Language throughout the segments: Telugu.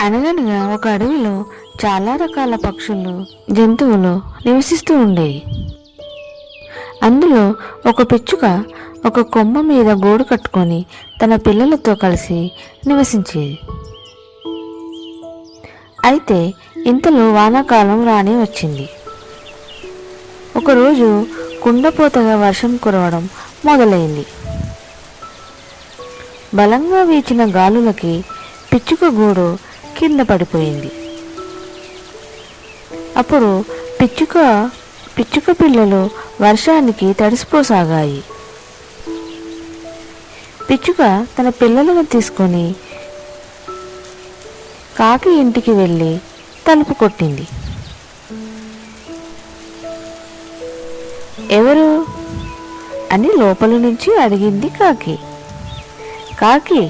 అనగనగా ఒక అడవిలో చాలా రకాల పక్షులు, జంతువులు నివసిస్తూ ఉండేవి. అందులో ఒక పిచ్చుక ఒక కొమ్మ మీద గూడు కట్టుకొని తన పిల్లలతో కలిసి నివసించేది. అయితే ఇంతలో వానాకాలం రానే వచ్చింది. ఒకరోజు కుండపోతగా వర్షం కురవడం మొదలైంది. బలంగా వీచిన గాలులకి పిచ్చుక గూడు కింద పడిపోయింది. అప్పుడు పిచ్చుక పిల్లలు వర్షానికి తడిసిపోసాగాయి. పిచ్చుక తన పిల్లలను తీసుకొని కాకి ఇంటికి వెళ్ళి తలుపు కొట్టింది. ఎవరు అని లోపల నుంచి అడిగింది కాకి. కాకి,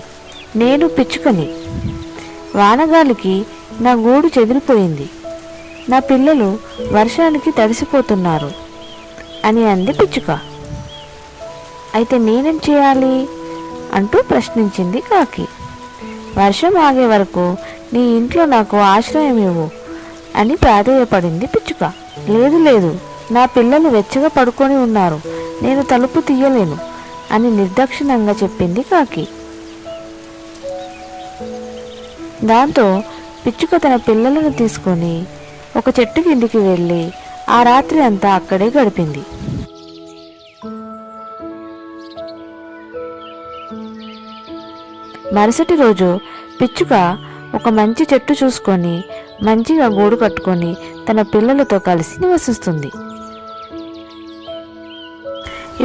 నేను పిచ్చుకని. వానగాలికి నా గూడు చెదిరిపోయింది. నా పిల్లలు వర్షానికి తడిసిపోతున్నారు అని అంది పిచ్చుక. అయితే నేనేం చేయాలి అంటూ ప్రశ్నించింది కాకి. వర్షం ఆగే వరకు నీ ఇంట్లో నాకు ఆశ్రయం ఇవ్వు అని ప్రాధేయపడింది పిచ్చుక. లేదు లేదు, నా పిల్లలు వెచ్చగా పడుకొని ఉన్నారు, నేను తలుపు తీయలేను అని నిర్దాక్షిణ్యంగా చెప్పింది కాకి. దాంతో పిచ్చుక తన పిల్లలను తీసుకొని ఒక చెట్టు కిందికి వెళ్ళి ఆ రాత్రి అంతా అక్కడే గడిపింది. మరుసటి రోజు పిచ్చుక ఒక మంచి చెట్టు చూసుకొని మంచిగా గూడు కట్టుకొని తన పిల్లలతో కలిసి నివసిస్తుంది.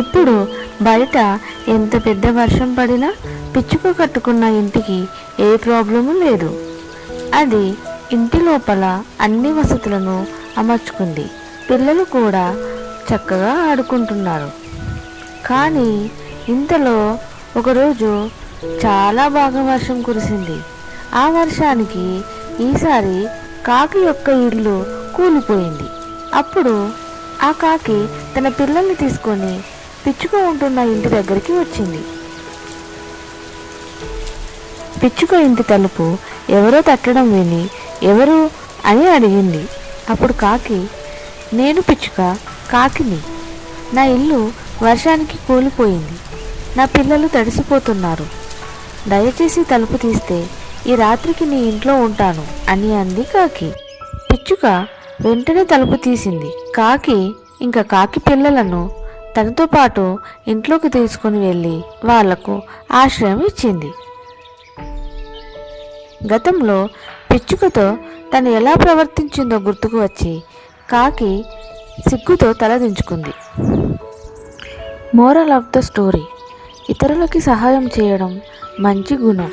ఇప్పుడు బయట ఎంత పెద్ద వర్షం పడినా పిచ్చుక కట్టుకున్న ఇంటికి ఏ ప్రాబ్లము లేదు. అది ఇంటి లోపల అన్ని వసతులను అమర్చుకుంది. పిల్లలు కూడా చక్కగా ఆడుకుంటున్నారు. కానీ ఇంతలో ఒకరోజు చాలా బాగా వర్షం కురిసింది. ఆ వర్షానికి ఈసారి కాకి యొక్క ఇల్లు కూలిపోయింది. అప్పుడు ఆ కాకి తన పిల్లల్ని తీసుకొని పిచ్చుక ఉంటున్న ఇంటి దగ్గరికి వచ్చింది. పిచ్చుక ఇంటి తలుపు ఎవరో తట్టడం విని ఎవరు అని అడిగింది. అప్పుడు కాకి, నేను పిచ్చుక కాకిని. నా ఇల్లు వర్షానికి కూలిపోయింది. నా పిల్లలు తడిసిపోతున్నారు. దయచేసి తలుపు తీస్తే ఈ రాత్రికి నీ ఇంట్లో ఉంటాను అని అంది కాకి. పిచ్చుక వెంటనే తలుపు తీసింది. కాకి ఇంకా కాకి పిల్లలను తనతో పాటు ఇంట్లోకి తీసుకుని వెళ్ళి వాళ్లకు ఆశ్రయం ఇచ్చింది. గతంలో పిచ్చుకతో తను ఎలా ప్రవర్తించిందో గుర్తుకు వచ్చి కాకి సిగ్గుతో తలదించుకుంది. మోరల్ ఆఫ్ ద స్టోరీ: ఇతరులకి సహాయం చేయడం మంచి గుణం.